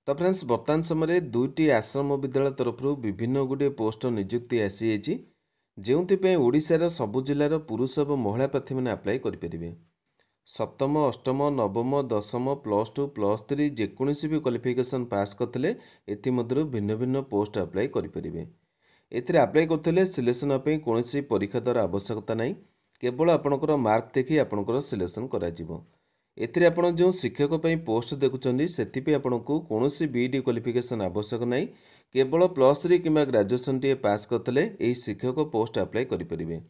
तो फ्रेंड्स बर्तमान समय दुईटी आश्रम विद्यालय तरफ विभिन्न गुड़े पोस्ट नियुक्ति आसी जो ओडिशार सबु जिलार पुरुष और महिला प्रार्थी मैंने अप्लाई करेंगे। सप्तम अष्टम नवम दशम +2 +3 जेकोसी भी क्वालिफिकेशन पास करते एमध्य भिन्न भिन्न पोस्ट अप्लाई करेंगे। एथिरे अप्लाई करते सिलेक्शन कौन परीक्षा द्वार आवश्यकता नहीं, केवल आपणकर मार्क देखी आपणकर सिलेक्शन करा। एथिरे आपण जो शिक्षक पर पोस्ट देखुं से आपको कौन बीईडी क्वालिफिकेशन आवश्यक नहीं, केवल +3 कि ग्रेजुएशन टी पास करते यही शिक्षक पोस्ट अप्लाई करेंगे।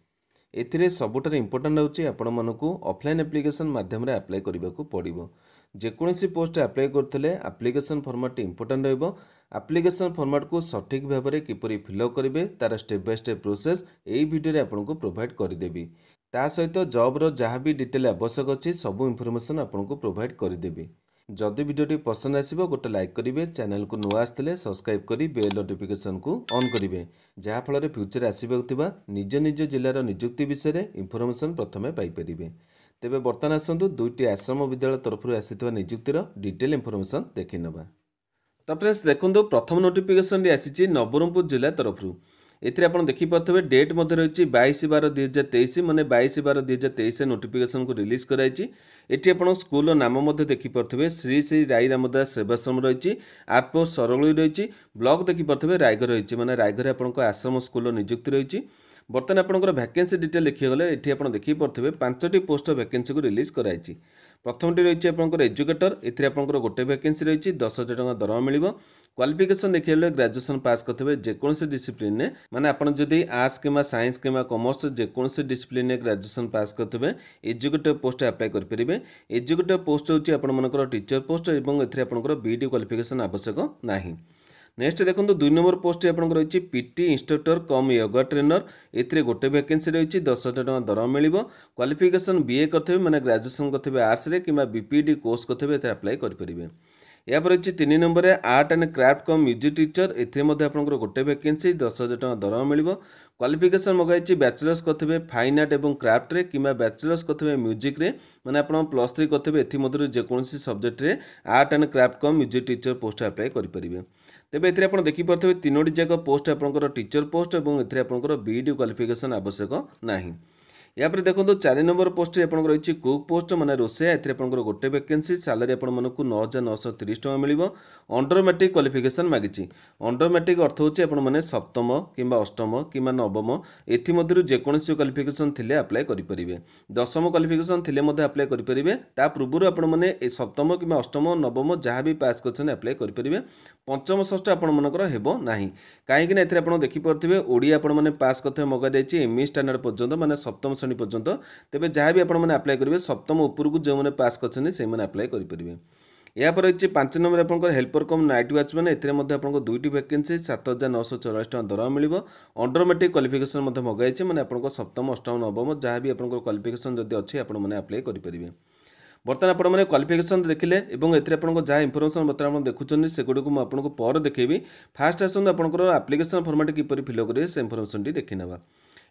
एथिरे सबुठार इंपोर्टाट होची आपण मानकु ऑफलाइन एप्लिकेशन माध्यम रे अप्लाई करने को पड़ो। जेकोसी पोस्ट अप्लाई करते एप्लिकेशन फॉर्मेट इंपोर्टाट रहिबो। एप्लिकेशन फॉर्मेट को सठिक भाव में किपरि फिलअप करेंगे तार स्टेप बाय स्टेप प्रोसेस यही वीडियो आपको प्रोवाइड करदेवी। ता सहित जॉब जहाँ भी डिटेल आवश्यक अच्छी सबू इनफॉरमेशन आपको प्रोवाइड करदेवी। जदि वीडियो पसंद आसो गोटे लाइक करेंगे, चैनल को नुआ आसते सब्सक्राइब कर बेल नोटिफिकेशन को ऑन करेंगे, जहाँफल फ्यूचर आसवा निज निज जिलार नियुक्ति विषय में इनफॉरमेशन प्रथम पाइपर। तेरे बर्तमान आसतु दुईटी आश्रम विद्यालय तरफ आसी नियुक्तिर डिटेल इनफॉरमेशन देखी नवा। तो फ्रेंड्स देखो प्रथम नोटिफिकेशन आसी नवरंगपुर जिला तरफ। एथिरे आपण देखिपे डेट मध्य रही 22/12/2023 माने 22/12/2023 नोटिफिकेशन को रिलीज कराई। एटी आपण स्कूल नाम देखिपे श्री श्री राई रामदास सेवाश्रम रही। आउटपोस्ट सरगुड़ी रही। ब्लॉक देखिपे रायगढ़ रही माने रायगढ़ आपण आश्रम स्कूल नियुक्ति रही। बर्तमान आपंकर वैकेंसी डिटेल देखिए ये आप देखिपे 5टी पोस्ट वैकेंसी को रिलीज कराई। प्रथमटी रही आपंकर एजुकेटर, एथिरे आपंकर गोटे वैकेंसी रही 10,000 टका दरमा मिल। क्वालिफिकेशन देखिए ग्रेजुएशन पास करते जेकोसी डिसिप्लिन में माने आपन जदि आर्ट्स किंवा साइंस किंवा कॉमर्स जेकोसी डिसिप्लिन में ग्रेजुएशन पास करते एजुकेटर पोस्ट अप्लाई करेंगे। एजुकेटर पोस्ट होची आपण मनकर टीचर पोस्ट और एथिरे आपंकर बीईडी क्वालिफिकेशन आवश्यक नहीं। नेक्स्ट देखो 2 नंबर पोस्ट आपंकर रही पीटी इंस्ट्रक्टर कम योगा ट्रेनर, एथिरे गोटे वैकेंसी रही 10,000 टका दरमा मिल। क्वालिफिकेशन बीए करते माने ग्रेजुएशन करते आर्ट्स रे किंवा बीपीडी कोर्स करते अप्लाई करेंगे। यहाँ रही 3 number art and craft cum music teacher, एथिरे आपंकर गोटे वैकेंसी 10,000 टका दरमा मिल। क्वालिफिकेशन मगाई बैचलर्स करते फाइन आर्ट और क्राफ्ट रे किंवा बैचलर्स करते म्यूजिक रे माने आप +3 करते एमध्य जेकोसी सब्जेक्ट रे art and craft cum music teacher post apply करेंगे। तेज ए देखिपे 3टी जाक पोस्ट आपंकर टीचर पोस्ट और आपंकर बीईडी क्वालिफिकेशन आवश्यक नहीं। या देखो 4 नंबर पोस्ट आपंकर रही कुक पोस्ट माने रोसैया, एथिरे आपंकर गोटे वैकेंसी सैलरी आपण मानकु 9,930 टका मिल। अंडर मैट्रिक क्वालिफिकेशन मागिची। अंडर मैट्रिक अर्थ होची आपण माने सप्तम किंवा अष्टम किंवा नवम एथि जेकोसी क्वालिफिकेशन थिले अप्लाई करेंगे। दशम क्वालिफिकेशन थिले अप्लाई करेंगे। ता पूर्व आपण माने सप्तम किंवा अष्टम नवम जहाँ भी पास कर अप्लाई करेंगे। पंचम षष्ठ आपण मनकर हेबो नाही, कहीं एथिरे आपण देखिपे ओडिया आपण माने पास करते मगा जाइए एमई स्टैंडर्ड पर्यंत माने सप्तम श्रेणी पर्यंत। तेज जहाँ भी आपण अप्लाई करेंगे सप्तम उपरकू जो मैंने पास कर अप्लाई करेंगे। यहाँ पर रही 5 नंबर आपंकर हेल्पर कम नाइट वॉचमैन, एथिरे आपको 2टी वैकेंसी 7,944 टका दरमा मिल। अंडर मैट्रिक क्वालिफिकेशन मगाई माने आपंकर सप्तम अष्टम नवम जहाँ भी आपंकर क्वालिफिकेशन जदि अच्छी आपण अप्लाई करेंगे। बर्तमान आपने क्वालिफिकेशन देखिले और एथिरे आपको जहाँ इनफॉरमेशन बर्तमान देखुं सेगुड़ी को आपको पर देखेबी। फास्ट आसतु आपंकर एप्लिकेशन फॉर्मेट किपरि फिल करेंगे से इनफॉरमेशन देखी ना।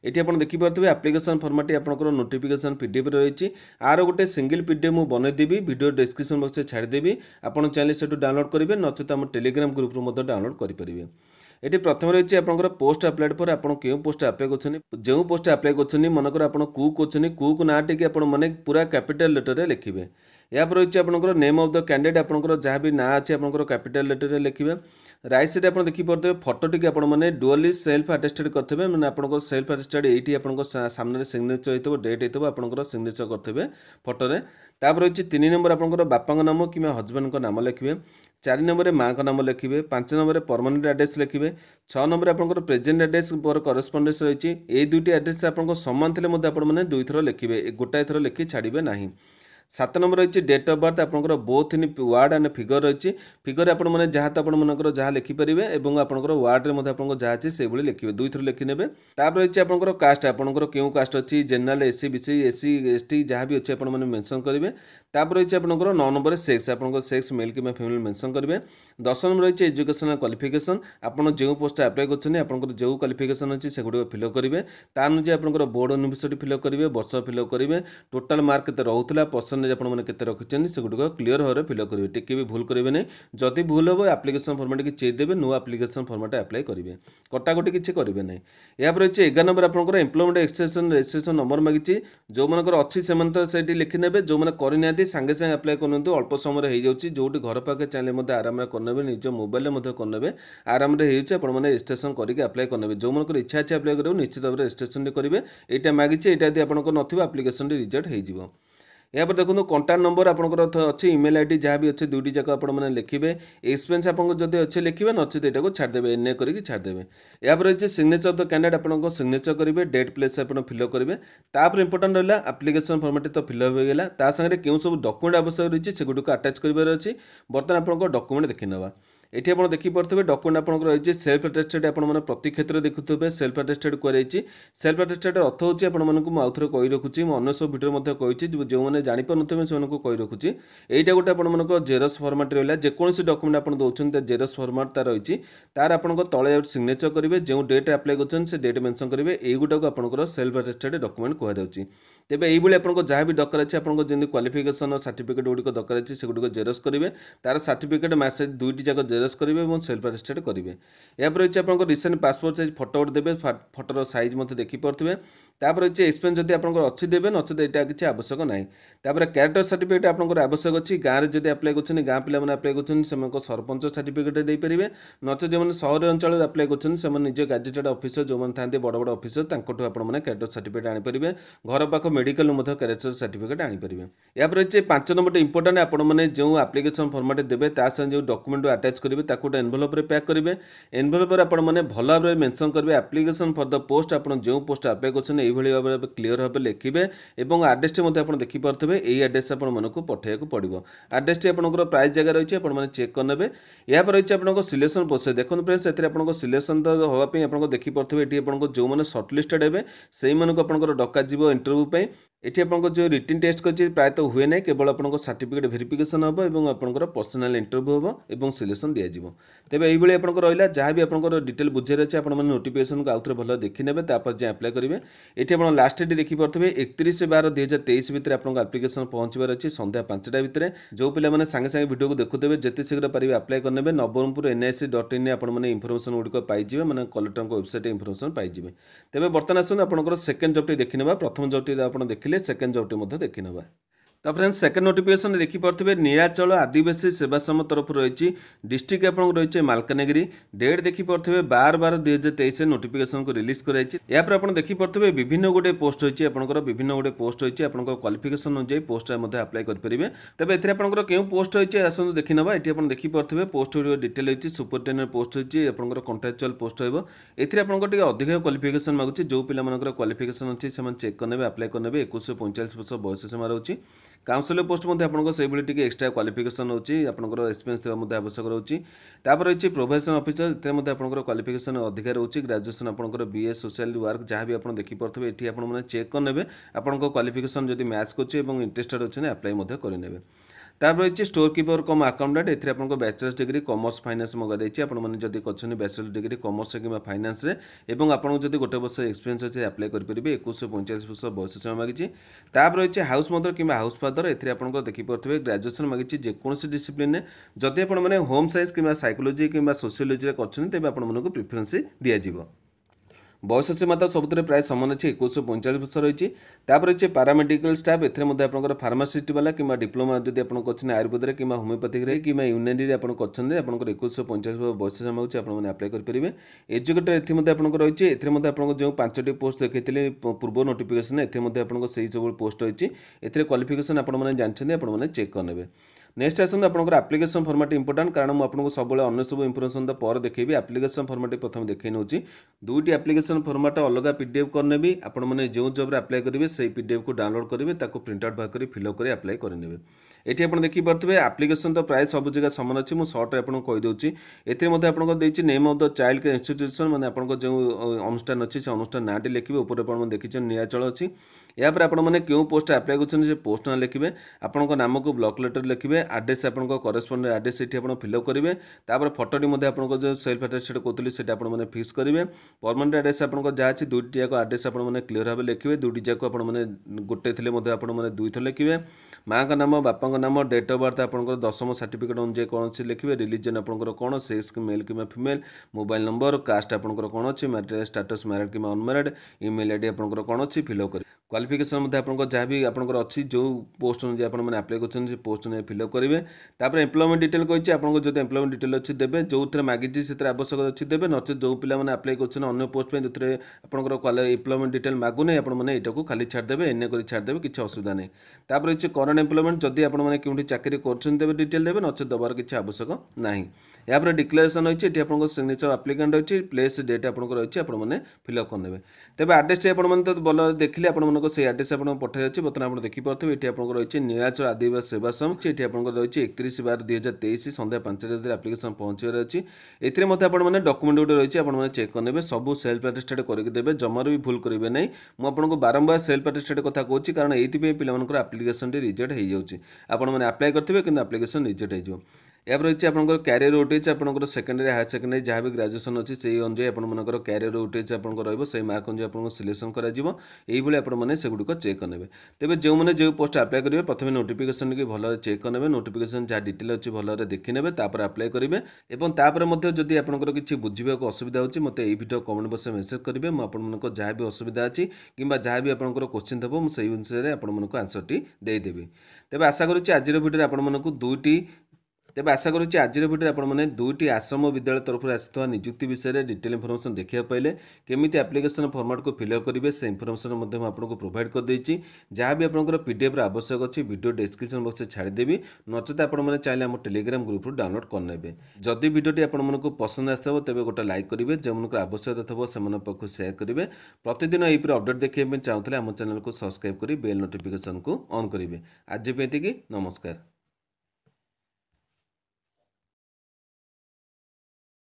ये आप देखिपे एप्लिकेशन फॉर्मेट आपंकर नोटिफिकेशन पीडीएफ रही। आर गोटे सिंगल पीडीएफ मुझे बनईदेवी, वीडियो डिस्क्रिप्शन बॉक्स में छाड़देवी, आपड़ चाहिए से डाउनलोड करेंगे नचेत आम टेलीग्राम ग्रुप डाउनलोड करेंगे। ये प्रथम रही आपंकर पोस्ट अप्लाइड पर आप पोस्ट अप्लाई कर जो पोस्ट अप्लाई कर मनकर आप कुक अच्छे कुक ना टी मैंने पूरा कैपिटल लेटर में लिखे। या रही आपंकर नेम ऑफ द कैंडिडेट आपंकर जहाँ भी ना अच्छे आपंकर कैपिटल लेटर में लिखे। राइट साइड आप देखिपे फोटो टी आपने डुअली सेल्फ अटेस्टेड करेंगे मैंने आप सेल्फ अटेस्टेड ये आप सामने सिग्नेचर होता डेट होता आपंकर सिग्नेचर करेंगे फोटो। तापर रही 3 नंबर आपंकर बापा नाम कि हजबैंड नाम लिखे। 4 नंबर माँ का नाम लिखे। 5 नंबर परमानेंट एड्रेस लिखे। 6 नंबर आपंकर प्रेजेंट एड्रेस पर करस्पंडेंस रही। ये 2टी एड्रेस आपको समान थे आपने 2 थर लिखे, गोटाए थर लिखि छाड़े ना। 7 नंबर रही डेट ऑफ बर्थ आपंकर both in ward and figure रही। फिगर आप जहाँ तो आपंकर जहाँ लिखिपारे और आपंकर वार्ड में आपको जहाँ अच्छे से लिखे 2 थर लिखि ने। तापर रही आपंकर कास्ट आपंकर क्यों कास्ट अच्छी general SC BC SC ST जहाँ भी अच्छे आपने मेंशन करेंगे। तापर रही आपंकर 9 नंबर सेक्स आपंकर सेक्स मेल कि फीमेल मेंशन करेंगे। 10 नंबर रही एजुकेशनल क्वालिफिकेशन आपन जो पोस्ट अप्लाई कर जो क्वालिफिकेशन अच्छी से गुड़ फिल करेंगे। ता अनुसार आपंकर बोर्ड यूनिवर्सिटी फिल करेंगे, वर्ष फिल करेंगे, टोटाल मार्क रोला पर्सन परसेंटेज आपने केते रखिछन सेगुडिक क्लीयर भाव फिल करेंगे टिके भी भूल करेंगे नहीं जदि भूल हम आप्लिकेसन फर्माट की चेक देवे नुआ आप्लिकेसन फर्माट अप्लाई करेंगे कटाकटी किसी करेंगे ना यहाँ रही 11 नंबर आपंकर एम्प्लॉयमेंट एक्सटेंशन रजिस्ट्रेशन नंबर मागिची जो मनकर अच्छी से तो से लिखिने जो मैंने करना सागे सागे अप्लाई करूँ अल्प समय हो जाऊँगी जो घर पाखे चाहिए आराम करने निज मोबाइल करने आराम आपने रजिस्ट्रेशन करके अप्लाई करने जो मनकर इच्छा अच्छे अप्लाई करेंगे निश्चित भाव में रजिस्ट्रेशन करेंगे यहाँ मागिचे यहाँ यदि आपंकर नथिबा आप्लिकेसन रिजेक्ट हो यहाँ पर देखो कंटाक्ट नंबर आपंकर अच्छे इमेल आईडी जहाँ भी अच्छे दुईटी जाक आपने लिखे एक्सपीरियंस आपको जब अच्छे लिखे नचेत यहाँ छाड़देवे एनए करके छाड़देवे यहाँ पर रही सिग्नेचर ऑफ द कैंडिडेट आपको सिग्नेचर करेंगे डेट प्लेस आप फिल करेंगे तापर इंपोर्टेंट रहा आप्लिकेसन फर्माट तो फिलअप हो गला ता सागे क्यों सब डॉक्यूमेंट आवश्यक रही है सेगुड़ी अटाच करार अच्छी बर्तमान आपंकर डॉक्यूमेंट देखी ना ये आप देखिपे डॉक्यूमेंट आपंकर रही सेल्फ अटेस्टेड आपने प्रति क्षेत्र में देखुए सेल्फ अटेस्टेड कराई सेल्फ अटेस्टेड अर्थ होची आपको आउे कही रखुच्छी अन्य सब भिडियो कही जो मैंने जापर से कही रखुच्छी यहीटा गोटे आप जेरक्स फर्माट रहा जेकोसी डॉक्यूमेंट आप दौरान जेरक्स फर्माट तार रही तार आप तले सिग्नेचर करेंगे जो डेट अप्लाई कर डेट मेंशन करेंगे यहीगुटा आपंकर सेल्फ अटेस्टेड डॉक्यूमेंट कहुच्छी तेज यही आपको जहाँ भी दरकार अच्छे आपको जमी क्वालिफिकेशन सर्टिफिकेट गुड़िक दरकार अच्छे सेगुड़ी जेरक्स करेंगे तार सर्टिफिकेट मैसेज दुईटी जाक जेरक्स करेंगे और सेल्फ अटेस्टेड करेंगे यहाँ रही है आपको रिसेंट पासपोर्ट साइज फटो देते फटोर साइज मत देखिपे तापर रही है एक्सपेरियंस जब आप अच्छी देवे नचेत यहाँ किसी आवश्यक ना तापर क्यारेक्टर सर्टिफिकेट आपको आवश्यक अच्छी गाँव में जब अप्लाई कर गाँ पिला अप्लाई कर सरपंच सर्टिफिकेट देपारे नचे जो सहर अंचल अप्लाई कर निज गैजेटेड ऑफिसर जो मैंने था बड़ बड़ ऑफिसर आपने क्यारेक्टर सर्टिफिकेट आनीपारे घर पाख मेडिकल क्यारेक्टर सर्टिफिकेट आनीपारे यहाँ रही है 5 नंबर इंपोर्टेंट आपने जो आप्लिकेसन फर्माट देवे जो डॉक्यूमेंट अटैच करेंगे गोटे एनवेलप पैक करेंगे एनवेलप आपने भल भाव में मेंशन करेंगे आप्लिकेसन फॉर द पोस्ट आप जो पोस्ट अप्लाई कर भाव में क्लीयर भाव लिखे और आड्रेस आप देखिपे यही आड्रेस आपको पठाइक पड़ो आड्रेस टी आपंकर प्राइस जगह रही है आपने चेक करने यहाँ पर रही है आपको सिलेक्शन प्रोसेस देखो फ्रेंड्स से आपको सिलेक्शन तो हाँपाई आप देखिपे ये आपको जो मैंने सर्टलिस्टेड हे से आपंकर डका इंटरव्यू ये आपको जो रिटन टेस्ट कर प्रायतः हुए ना केवल आपको सर्टिफिकेट वेरिफिकेशन हम और आपंकर पर्सनाल इंटरव्यू हम और सिलेक्शन दि जाव तेज यही आपको रहा जहाँ भी आपंकर डिटेल बुझे अच्छे आप नोटिफिकेशन को आउ थे भल देखने जो अप्लाई करेंगे ये आप लास्ट डेट देखिपे 31/12/2023 भितर आपको आप्लिकेसन पहुँचबार अच्छी संध्या 5टा भितर जो पिला सागे सागे वीडियो को देखुवे जिते शीघ्र पारे अप्लाई करने नवरंगपुर NIC.in आपने इनफर्मेशन गुड़िक पाइबे मैंने कलेक्टर वेबसाइट इनफर्मेशन पाइबे तेज बर्तमान आसते आपंकर सेकेंड जॉब देखने प्रथम जॉब आप देखिए सेकेंड जॉब देखी ना तो फ्रेंड्स सेकेंड नोटिफिकेशन देखिपे नीलाचल आदिवासी सेवा सम तरफ रही डिस्ट्रिक्ट आप रही है मालकानगिरी डेट देखिपे 12/12/2023 नोटिफिकेशन को रिलीज कराई यहाँ पर आप देखिपे विभिन्न गोटे पोस्ट होती है विभिन्न गोटे पोस्ट होती है क्वालिफिकेशन अनुसार पोस्ट अप्लाई करेंगे तेज एथेर आपंकर क्यों पोस्ट होती है आसतु देखी ना ये आप देखिपे पोस्ट डिटेल होती सुपरटेंडेंट पोस्ट होती आपंकर कंट्राक्चुअल पोस्ट हो आपंकर अधिक क्वालिफिकेशन मागुची जो पिला क्वालिफिकेशन अच्छी से चेक करने अप्लाई करने 21 से 45 वर्ष बयस सीमा रही काउंसिलर पोस्ट आपको से एक्सट्रा क्वालिफिकेशन होची आपंकर एक्सपीरियंस देवा आवश्यक रही रही प्रोफेशन ऑफिसर आपंकर क्वालिफिकेशन अधिक रही ग्रेजुएशन आपंकर BA सोशल वर्क जहाँ भी आप देखिपे ये आपने चेक करने आपंकर क्वालिफिकेशन जब मैच कर इंटरेस्टेड अच्छे अप्लाई करेंगे तापर रही स्टोर कीपर कम अकाउंटेंट ये आपको बैचलर्स डिग्री कॉमर्स फाइनेंस मगाई आपने जब कर बैचलर्स डिग्री कॉमर्स कि फाइनेंस और आपको जब गोटे वर्ष एक्सपीरियंस अच्छे अप्लाई करेंगे 21 से 45 वर्ष बयस सीमा मागी तापर रही हाउस मदर कि हाउस फादर ये आपको देखिपे ग्रेजुएशन मागी जेकोसी डिसिप्लिन जदि आपने होम साइंस कि साइकोलोजी कि सोशियोलोजी कर आपको प्रिफरेन्स दिज्व बयस सीमा तो सब प्राय समान अच्छे 21 से 45 वर्ष रही रही पारामेडिकल स्टाफ एपंकर फार्मासीस्ट वाला कि डिप्लोमा जब आप आयुर्वेद कि होमियोपैथिक कि यूनानी आप 21 से 45 बयस सीमा आपने अप्लाई करेंगे एजुकेटर ये रही है आपको जो 5टी पोस्ट देखी पूर्व नोटिफिकेशन एपंकर से सब पोस्ट रही है क्वालिफिकेशन आपने जानते आपने चेक करने नेक्स्ट आसते आपंकर आप्लिकेसन फर्माट इंपोर्टेंट कारण मुझे सब अन्य सब इनफर्मेशन तो पर देखी आप्लिकेसन फर्माट प्रथम देखी नौ दुईटी आप्लिकेसन फर्माट अलग PDF करने भी आपने जो जॉब अप्लाई करेंगे से PDF को डाउनलोड करेंगे प्रिंट आउट बाहर फिलअप कर अप्लाई करेंगे ये आप देखिपे आप्लिकेसन तो प्राय सब जगह सामान अच्छी मुझे सर्ट आपको कहीदे ये आपको देती name of the child care institution मैंने आपको जो अनुष्ठान अच्छी से अनुष्ठान नाटी लिखे ऊपर आप देखिए नीलाचल अच्छी यहाँ पर आपने क्यों पोस्ट अप्लाई कर पोस्ट ना लिखे आपंक नाम को ब्लॉक लेटर लिखे आड्रेस आपको करेस्पॉन्ड आड्रेस ये आप फिलअप करेंगे तापर फटोटी आपको जो सेल्फ अटेस्टेड कहते हैं आपने फिक्स करेंगे परमानेंट आड्रेस आपको जहाँ अच्छी दुईटी जाक आड्रेस आपने क्लीयर भाव लिखे दुईटी जाक आपने गोटे थे आपने दुई थर लिखे माँ का नाम बापा नाम डेट ऑफ बर्थ आपंकर दशम सर्टिफिकेट अनुसार कौन अच्छी लिखिए रिलीजन आपंकर कौन सेक्स मेल कि फीमेल मोबाइल नंबर कास्ट आपंकर कौन अच्छी मैरिज स्टेटस मैरिड कि अनमैरिड ईमेल आईडी आपंकर कौन अच्छी फिलअप कर क्वालिफिकेशन आपंकर जहाँ भी आपंकर अच्छी जो पोस्ट अनुसार आपने अप्लाई कर पोस्ट अनुसार फिलअप करेंगे तापर एम्प्लॉयमेंट डिटेल कही आपको जो एम्प्लॉयमेंट डिटेल अच्छी देवे जो थे मागिजी से आवश्यक अच्छी देवे नचे जो पिलाने अप्लाई कर अन्य पोस्ट जो थे आपंकर एम्प्लॉयमेंट डिटेल मागुने आपने यहाँ खाली छाड़देवे एने कर छाड़देवे किसी असुविधा नहीं तापर अच्छे करंट एम्प्लॉयमेंट जदि आपने क्योंकि चाकरी कर डिटेल देवे नचे दबार किसी आवश्यक ना यापर डिक्लेरेसन रही है आप सिग्नेचर आप्लिकेंट रही है प्लेस डेट आपको रही है आपने फिलअप करने तेज आड्रेस आपने तो भल देखिए आपको से आड्रेस आपको पठाई अच्छी बर्तमान आप देखिपे ये आपको रही है नीलाचल आदिवासी सेवा समिति ये आपको रही है 31/12/2023 संध्या 5 आप्लिकेसन पहुँचार अच्छी आपने डॉक्यूमेंट गोटे रही है आपने चेक करने सब सेल्फ अटेस्टेड करके जमार भी भूल करेंगे नहीं मुझे बारंबार सेल्फ अटेस्टेड कथा कहूँ कारण ये पिलांकर आप्लिकेसन रिजेक्ट हो जाऊँगी आपने अप्लाई करेंगे कि आप्लिकेसन रिजेक्ट हो यापर रही है आपंकर क्यारियर उठेज आपंकर सेकेंडरी हायर सेकेंडरी जहाँ भी ग्रेजुएसन अच्छी से अनुसार आपंकर क्यारियर उठेज आपंकर रही मार्क अनुसार आपको सिलेक्शन कर आपने सेगुड़िक चेक करेंगे तेज जो मैंने जो पोस्ट अप्लाई करेंगे प्रथम नोटिफिकेसन की भल चेक करेंगे नोटिफिकेसन जहाँ डिटेल अच्छी भल देखी ने अप्लाई करेंगे और तापर जदि आपंकर किसी बुझा असुविधा होती मत ये वीडियो कमेंट बक्स मेसेज करेंगे मुझे जहाँ भी असुविधा अच्छी कि जहाँ भी आपंकर क्वेश्चन थे मुझे अनुसार आपको आंसरटी देदेवि तेज आशा करुच्ची आज भिडियो आपको दुईटी तेज आशा करुच्ची आज भिडियो आपने दुईटी आश्रम विद्यालय तरफ आसी निजुक्ति विषय में डिटेल इनफर्मेशन देखा पाइले केमी एप्लिकेशन फॉर्मेट को फिलअप करेंगे से इनफर्मेशन आपको प्रोवाइड कर देती जहाँ भी आपंकर पीडीएफ आवश्यक अच्छी वीडियो डिस्क्रिप्शन बॉक्स छाड़देवी नचेत आपने चाहिए आम टेलीग्राम ग्रुप डाउनलोड करने जदि वीडियोटी आपको पसंद आसो तेज गोटे लाइक करेंगे जो आवश्यकता थो से पाखु सेयार करेंगे प्रतिदिन यहीपर अपडेट देखा चाहूँगे आम चैनल को सब्सक्राइब कर बेल नोटिफिकेशन को ऑन करेंगे आज नमस्कार।